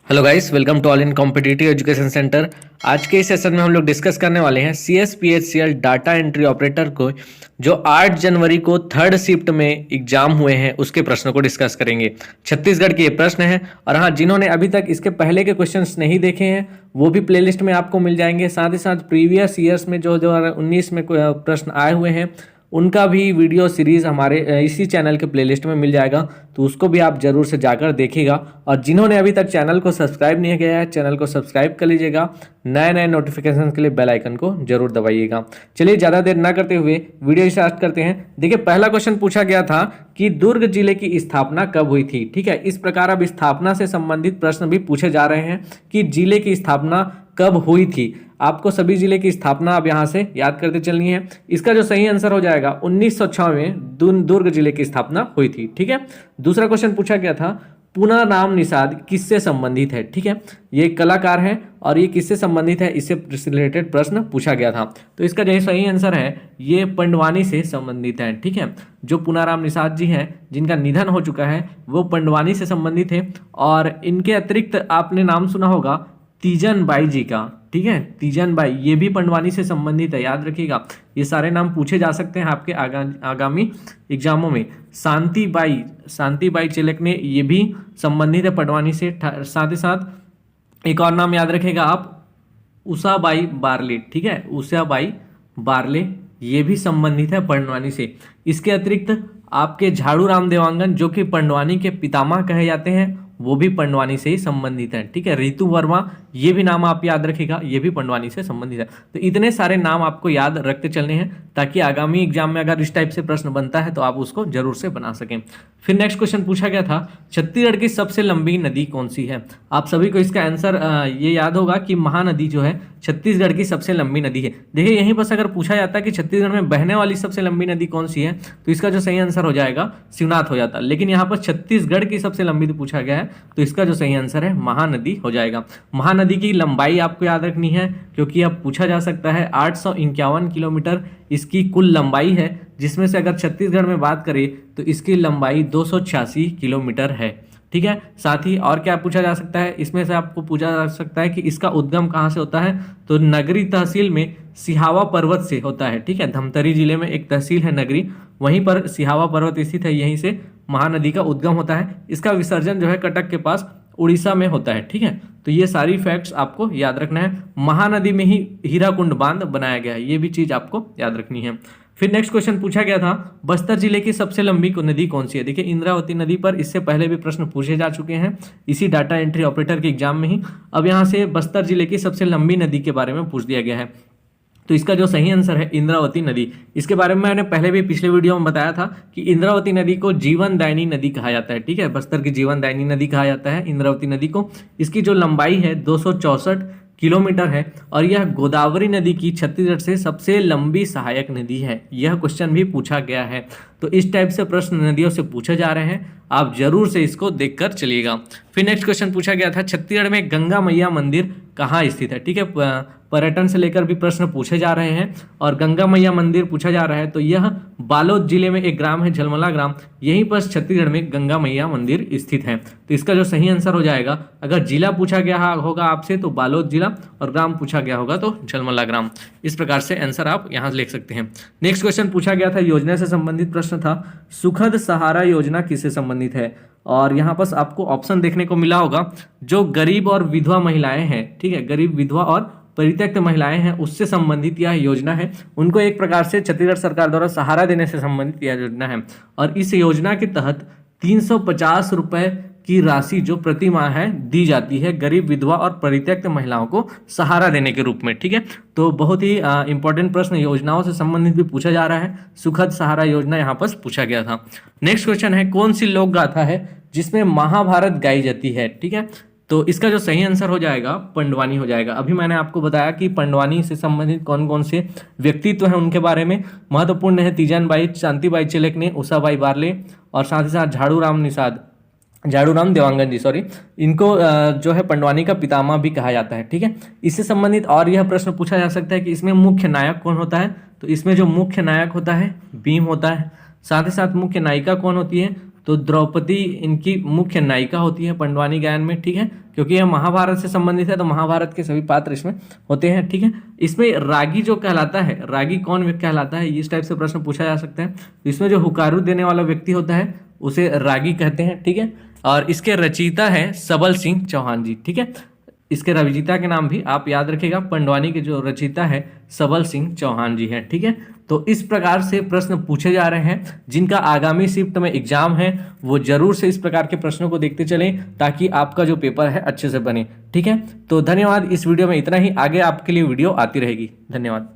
Hello guys, welcome to all in competitive education centre. आज के इस सेशन में हम लोग डिस्कस करने वाले हैं CSPHCL डाटा एंट्री ऑपरेटर को जो 8 जनवरी को थर्ड शिफ्ट में एग्जाम हुए हैं उसके प्रश्नों को डिस्कस करेंगे। छत्तीसगढ़ के ये प्रश्न हैं और हाँ, जिन्होंने अभी तक इसके पहले के क्वेश्चंस नहीं देखे हैं वो भी प्लेलिस्ट में आपको मिल जाएंगे। साथ ही साथ प्रीवियस ईयर्स में जो 2019 में प्रश्न आए हुए हैं उनका भी वीडियो सीरीज़ हमारे इसी चैनल के प्लेलिस्ट में मिल जाएगा, तो उसको भी आप जरूर से जाकर देखिएगा। और जिन्होंने अभी तक चैनल को सब्सक्राइब नहीं किया है, चैनल को सब्सक्राइब कर लीजिएगा। नए नए नोटिफिकेशन के लिए बेल आइकन को जरूर दबाइएगा। चलिए ज़्यादा देर ना करते हुए वीडियो स्टार्ट करते हैं। देखिए, पहला क्वेश्चन पूछा गया था कि दुर्ग जिले की स्थापना कब हुई थी। ठीक है, इस प्रकार अब स्थापना से संबंधित प्रश्न भी पूछे जा रहे हैं कि जिले की स्थापना कब हुई थी। आपको सभी जिले की स्थापना अब यहाँ से याद करते चलनी है। इसका जो सही आंसर हो जाएगा 1906 में दुर्ग जिले की स्थापना हुई थी। ठीक है, दूसरा क्वेश्चन पूछा गया था पुना नाम निषाद किससे संबंधित है। ठीक है, ये एक कलाकार है और ये किससे संबंधित है, इससे रिलेटेड प्रश्न पूछा गया था। तो इसका जो सही आंसर है ये पंडवानी से संबंधित है। ठीक है, जो पुनाराम निषाद जी हैं जिनका निधन हो चुका है वो पंडवानी से संबंधित है। और इनके अतिरिक्त आपने नाम सुना होगा तीजन बाई जी का। ठीक है, तीजन बाई ये भी पंडवानी से संबंधित है, याद रखिएगा। ये सारे नाम पूछे जा सकते हैं आपके आगामी एग्जामों में। शांति बाई चिलकने ये भी संबंधित है पंडवानी से। साथ ही साथ एक और नाम याद रखिएगा आप, उषाबाई बारले। ठीक है, उषाबाई बारले ये भी संबंधित है पंडवानी से। इसके अतिरिक्त आपके झाड़ू राम देवांगन जो कि पंडवानी के पितामह कहे जाते हैं वो भी पंडवानी से ही संबंधित है। ठीक है, रितु वर्मा ये भी नाम आप याद रखिएगा, ये भी पंडवानी से संबंधित है। तो इतने सारे नाम आपको याद रखते चलने हैं ताकि आगामी एग्जाम में अगर इस टाइप से प्रश्न बनता है तो आप उसको जरूर से बना सकें। फिर नेक्स्ट क्वेश्चन पूछा गया था छत्तीसगढ़ की सबसे लंबी नदी कौन सी है। आप सभी को इसका आंसर ये याद होगा कि महानदी जो है छत्तीसगढ़ की सबसे लंबी नदी है। देखिए, यहीं पर अगर पूछा जाता है कि छत्तीसगढ़ में बहने वाली सबसे लंबी नदी कौन सी है तो इसका जो सही आंसर हो जाएगा शिवनाथ हो जाता। लेकिन यहाँ पर छत्तीसगढ़ की सबसे लंबी पूछा गया है तो इसका जो सही आंसर है महानदी हो जाएगा। महानदी की लंबाई आपको याद रखनी है क्योंकि अब पूछा जा सकता है 851 किलोमीटर इसकी कुल लंबाई है, जिसमें से अगर छत्तीसगढ़ में बात करें तो इसकी लंबाई 286 किलोमीटर है। ठीक है, साथ ही और क्या पूछा जा सकता है, इसमें से आपको पूछा जा सकता है कि इसका उद्गम कहाँ से होता है तो नगरी तहसील में सिहावा पर्वत से होता है। ठीक है, धमतरी जिले में एक तहसील है नगरी, वहीं पर सिहावा पर्वत स्थित है, यहीं से महानदी का उद्गम होता है। इसका विसर्जन जो है कटक के पास उड़ीसा में होता है। ठीक है, तो ये सारी फैक्ट्स आपको याद रखना है। महानदी में ही हीराकुंड बांध बनाया गया है, ये भी चीज आपको याद रखनी है। फिर नेक्स्ट क्वेश्चन पूछा गया था बस्तर जिले की सबसे लंबी नदी कौन सी है। देखिए, इंद्रावती नदी पर इससे पहले भी प्रश्न पूछे जा चुके हैं इसी डाटा एंट्री ऑपरेटर के एग्जाम में ही। अब यहाँ से बस्तर जिले की सबसे लंबी नदी के बारे में पूछ दिया गया है, तो इसका जो सही आंसर है इंद्रावती नदी। इसके बारे में मैंने पहले भी पिछले वीडियो में बताया था कि इंद्रावती नदी को जीवनदायिनी नदी कहा जाता है। ठीक है, बस्तर की जीवनदायिनी नदी कहा जाता है इंद्रावती नदी को। इसकी जो लंबाई है 264 किलोमीटर है और यह गोदावरी नदी की छत्तीसगढ़ से सबसे लंबी सहायक नदी है। यह क्वेश्चन भी पूछा गया है, तो इस टाइप से प्रश्न नदियों से पूछे जा रहे हैं, आप जरूर से इसको देखकर चलिएगा। फिर नेक्स्ट क्वेश्चन पूछा गया था छत्तीसगढ़ में गंगा मैया मंदिर कहाँ स्थित है। ठीक है, पर्यटन से लेकर भी प्रश्न पूछे जा रहे हैं और गंगा मैया मंदिर पूछा जा रहा है, तो यह बालोद जिले में एक ग्राम है झलमला ग्राम, यहीं पर छत्तीसगढ़ में गंगा मैया मंदिर स्थित है। तो इसका जो सही आंसर हो जाएगा, अगर जिला पूछा गया होगा आपसे तो बालोद जिला और ग्राम पूछा गया होगा तो झलमला ग्राम। इस प्रकार से आंसर आप यहाँ लिख सकते हैं। नेक्स्ट क्वेश्चन पूछा गया था योजना से संबंधित प्रश्न था, सुखद सहारा योजना किससे संबंधित है। और यहाँ पर आपको ऑप्शन देखने को मिला होगा, जो गरीब और विधवा महिलाएं हैं। ठीक है, गरीब विधवा और परित्यक्त महिलाएं हैं उससे संबंधित यह योजना है। उनको एक प्रकार से छत्तीसगढ़ सरकार द्वारा सहारा देने से संबंधित यह योजना है और इस योजना के तहत 350 रुपए की राशि जो प्रति माह है दी जाती है गरीब विधवा और परित्यक्त महिलाओं को सहारा देने के रूप में। ठीक है, तो बहुत ही इंपॉर्टेंट प्रश्न योजनाओं से संबंधित भी पूछा जा रहा है। सुखद सहारा योजना यहाँ पर पूछा गया था। नेक्स्ट क्वेश्चन है कौन सी लोक गाथा है जिसमें महाभारत गाई जाती है। ठीक है, तो इसका जो सही आंसर हो जाएगा पंडवानी हो जाएगा। अभी मैंने आपको बताया कि पंडवानी से संबंधित कौन कौन से व्यक्तित्व हैं उनके बारे में। महत्वपूर्ण है तीजन बाई, शांति बाई चिलकने, उषाबाई बारले और साथ ही साथ झाड़ू राम देवांगन जी, सॉरी, इनको जो है पंडवानी का पितामह भी कहा जाता है। ठीक है, इससे संबंधित और यह प्रश्न पूछा जा सकता है कि इसमें मुख्य नायक कौन होता है, तो इसमें जो मुख्य नायक होता है भीम होता है। साथ ही साथ मुख्य नायिका कौन होती है, तो द्रौपदी इनकी मुख्य नायिका होती है पंडवानी गायन में, ठीक है, क्योंकि यह महाभारत से संबंधित है तो महाभारत के सभी पात्र इसमें होते हैं, ठीक है। इसमें रागी जो कहलाता है, रागी कौन कहलाता है, इस टाइप से प्रश्न पूछा जा सकता है। तो इसमें जो हुकारू देने वाला व्यक्ति होता है उसे रागी कहते हैं, ठीक है। और इसके रचयिता है सबल सिंह चौहान जी, ठीक है। इसके रचयिता के नाम भी आप याद रखिएगा, पंडवानी के जो रचयिता है सबल सिंह चौहान जी हैं, ठीक है। तो इस प्रकार से प्रश्न पूछे जा रहे हैं। जिनका आगामी शिफ्ट में एग्जाम है वो जरूर से इस प्रकार के प्रश्नों को देखते चलें ताकि आपका जो पेपर है अच्छे से बने, ठीक है। तो धन्यवाद। इस वीडियो में इतना ही, आगे आपके लिए वीडियो आती रहेगी। धन्यवाद।